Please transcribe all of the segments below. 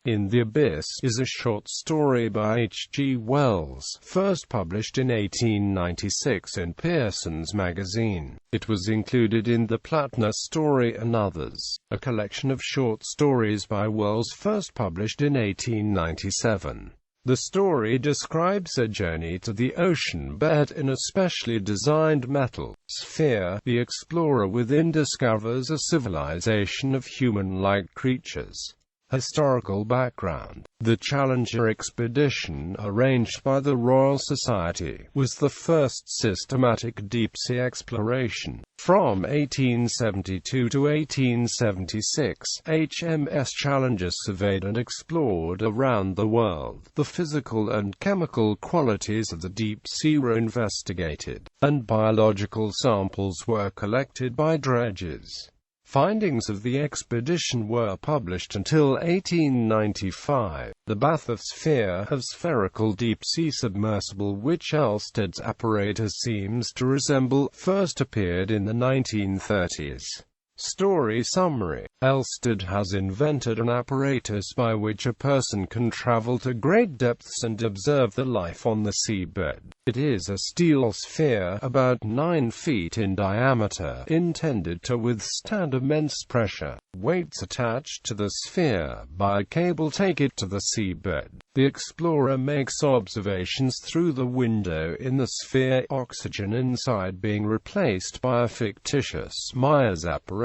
In the Abyss is a short story by H.G.Wells, first published in 1896 in Pearson's magazine. It was included in the Plattner Story and Others, a collection of short stories by Wells first published in 1897. The story describes a journey to the ocean bed in a specially designed metal sphere. The explorer within discovers a civilization of human-like creatures. Historical background: the Challenger expedition, arranged by the Royal Society, was the first systematic deep-sea exploration. From 1872 to 1876, HMS Challenger surveyed and explored around the world. The physical and chemical qualities of the deep sea were investigated, and biological samples were collected by dredges. Findings of the expedition were published until 1895. The bathysphere, a spherical deep-sea submersible which Elsted's apparatus seems to resemble, first appeared in the 1930s. Story summary: Elsted has invented an apparatus by which a person can travel to great depths and observe the life on the seabed. It is a steel sphere, about 9 feet in diameter, intended to withstand immense pressure. Weights attached to the sphere by a cable take it to the seabed. The explorer makes observations through the window in the sphere, oxygen inside being replaced by a fictitious Myers apparatus.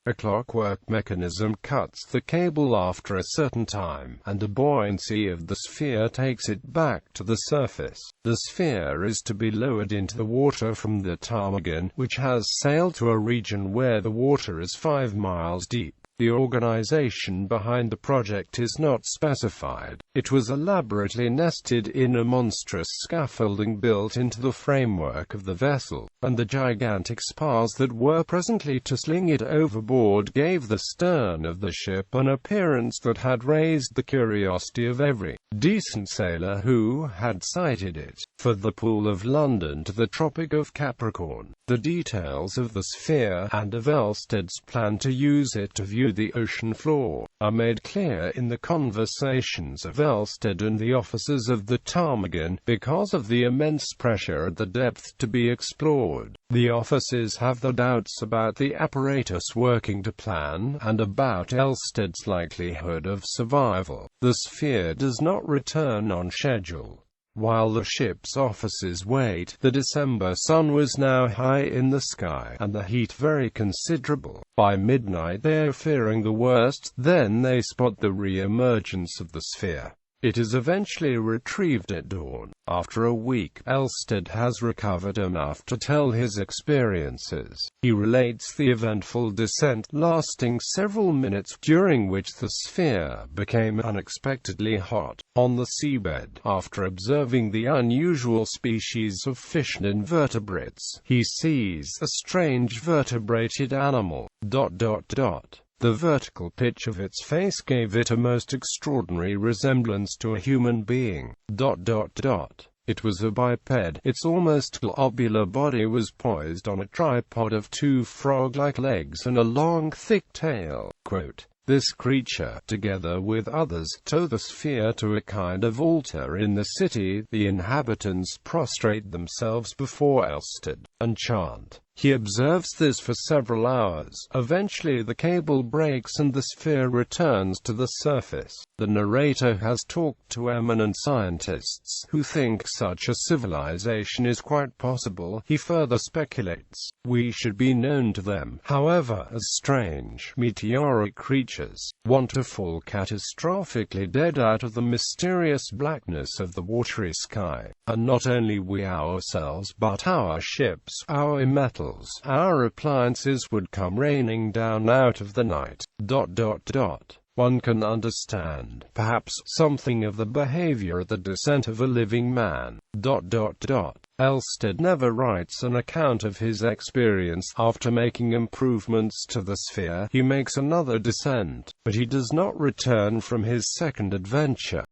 A clockwork mechanism cuts the cable after a certain time, and a buoyancy of the sphere takes it back to the surface. The sphere is to be lowered into the water from the ptarmigan, which has sailed to a region where the water is 5 miles deep. The organization behind the project is not specified. It was elaborately nested in a monstrous scaffolding built into the framework of the vessel, and the gigantic spars that were presently to sling it overboard gave the stern of the ship an appearance that had raised the curiosity of every decent sailor who had sighted it. For the Pool of London to the Tropic of Capricorn, the details of the sphere, and of Elsted's plan to use it to view the ocean floor, are made clear in the conversations of Elsted and the officers of the ptarmigan. Because of the immense pressure at the depth to be explored, the officers have their doubts about the apparatus working to plan, and about Elsted's likelihood of survival. The sphere does not return on schedule. While the ship's officers wait, the December sun was now high in the sky, and the heat very considerable. By midnight they are fearing the worst, then they spot the re-emergence of the sphere. It is eventually retrieved at dawn. After a week, Elsted has recovered enough to tell his experiences. He relates the eventful descent, lasting several minutes, during which the sphere became unexpectedly hot. On the seabed, after observing the unusual species of fish and invertebrates, he sees a strange vertebrated animal. The vertical pitch of its face gave it a most extraordinary resemblance to a human being. It was a biped. Its almost globular body was poised on a tripod of 2 frog-like legs and a long, thick tail. This creature, together with others, tow the sphere to a kind of altar in the city. The inhabitants prostrate themselves before Elsted and chant. He observes this for several hours. Eventually the cable breaks and the sphere returns to the surface. The narrator has talked to eminent scientists who think such a civilization is quite possible. He further speculates, we should be known to them, however, as strange, meteoric creatures, want to fall catastrophically dead out of the mysterious blackness of the watery sky. And not only we ourselves, but our ships, our metals, our appliances would come raining down out of the night. One can understand, perhaps, something of the behavior at the descent of a living man. Elsted never writes an account of his experience. After making improvements to the sphere, he makes another descent, but he does not return from his second adventure.